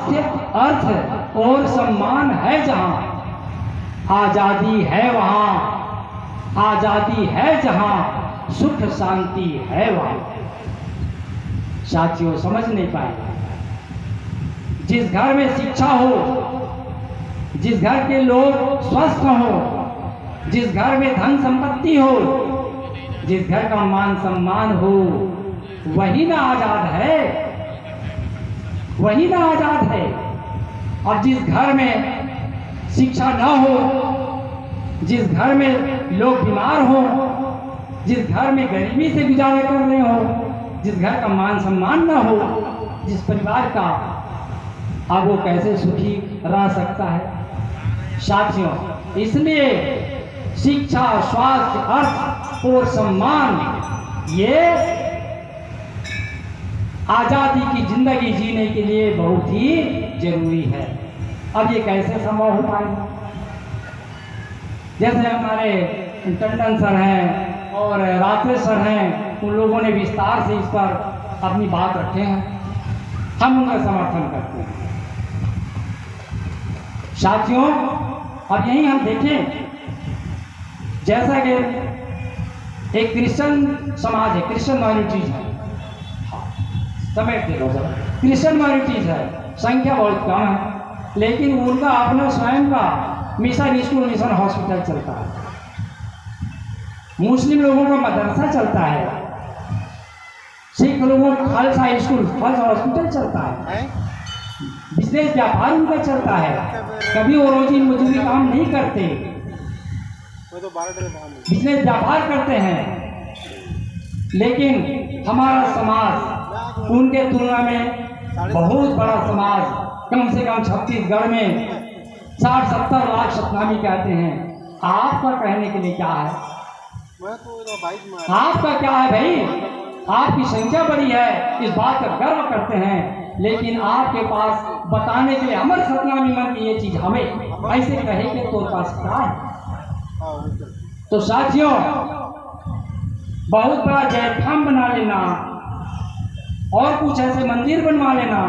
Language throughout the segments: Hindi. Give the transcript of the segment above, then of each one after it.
अर्थ और सम्मान है जहां, आजादी है वहां, आजादी है जहां, सुख शांति है वहां। साथियों, समझ नहीं पाए। जिस घर में शिक्षा हो, जिस घर के लोग स्वस्थ हो, जिस घर में धन संपत्ति हो, जिस घर का मान सम्मान हो, वही ना आजाद है, वही ना आजाद है। और जिस घर में शिक्षा न हो, जिस घर में लोग बीमार हो, जिस घर में गरीबी से गुजारा कर रहे हो, जिस घर का मान सम्मान न हो, जिस परिवार का, अब वो कैसे सुखी रह सकता है। साथियों, इसलिए शिक्षा, स्वास्थ्य, अर्थ और सम्मान ये आजादी की जिंदगी जीने के लिए बहुत ही जरूरी है। अब ये कैसे संभव हो पाएगा? जैसे हमारे टंडन सर हैं और रात्रे सर हैं, उन लोगों ने विस्तार से इस पर अपनी बात रखे हैं, हम उनका समर्थन करते हैं। साथियों, अब यही हम देखें, जैसा कि एक क्रिश्चियन समाज है, क्रिश्चियन माइनॉरिटीज है, समेट दे क्रिश्चियन माइनॉरिटीज है, संख्या बहुत कम है, लेकिन उनका अपना स्वयं का मिशन स्कूल, मिशन हॉस्पिटल चलता है। मुस्लिम लोगों का मदरसा चलता है, सिख लोगों का खालसा स्कूल, खालसा हॉस्पिटल चलता है, बिजनेस व्यापार उनका चलता है। कभी वो रोजी मजदूरी काम नहीं करते, बिजनेस व्यापार करते हैं। लेकिन हमारा समाज उनके तुलना में बहुत बड़ा समाज, कम से कम छत्तीसगढ़ में 60-70 लाख सतनामी कहते हैं। आपका कहने के लिए क्या है? आपका क्या है भाई? आपकी संख्या बड़ी है, इस बात का गर्व करते हैं, लेकिन आपके पास बताने के लिए अमर सतनामी मन की ये चीज हमें ऐसे कहेंगे तो पास क्या है? तो साथियों, बहुत बड़ा जयखाम बना लेना और कुछ ऐसे मंदिर बनवा लेना,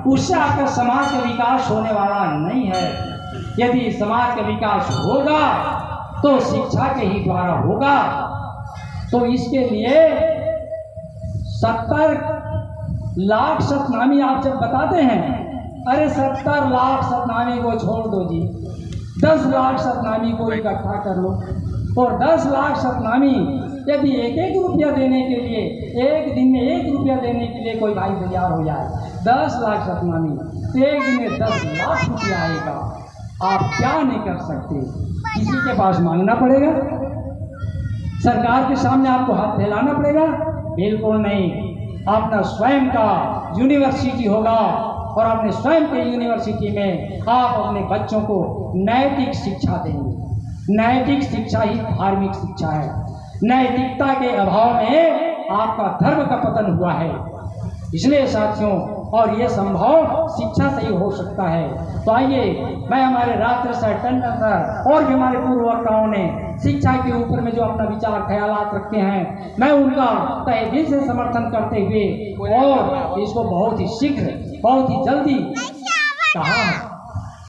उससे आपका समाज का विकास होने वाला नहीं है। यदि समाज का विकास होगा तो शिक्षा के ही द्वारा होगा। तो इसके लिए 70 लाख सतनामी आप जब बताते हैं, अरे 70 लाख सतनामी को छोड़ दो जी, 10 लाख सतनामी को इकट्ठा कर लो, और 10 लाख सतनामी यदि 1-1 रुपया देने के लिए, एक दिन में 1 रुपया देने के लिए कोई भाई तैयार हो जाए, 10 लाख सतनामी, तो एक दिन में 10 लाख रुपया आएगा। आप क्या नहीं कर सकते? किसी के पास मांगना पड़ेगा? सरकार के सामने आपको हाथ फैलाना पड़ेगा? बिल्कुल नहीं। अपना स्वयं का यूनिवर्सिटी होगा और अपने स्वयं के यूनिवर्सिटी में आप अपने बच्चों को नैतिक शिक्षा देंगे। नैतिक शिक्षा ही धार्मिक शिक्षा है। नैतिकता के अभाव में आपका धर्म का पतन हुआ है। इसलिए साथियों, और ये संभव शिक्षा से ही हो सकता है। तो आइए, मैं हमारे रात्र सर, टंडन सर और भी हमारे पूर्व वक्ताओं ने शिक्षा के ऊपर में जो अपना विचार ख्यालात रखे हैं, मैं उनका तहे दिल से समर्थन करते हुए और इसको बहुत ही शीघ्र, बहुत ही जल्दी कहा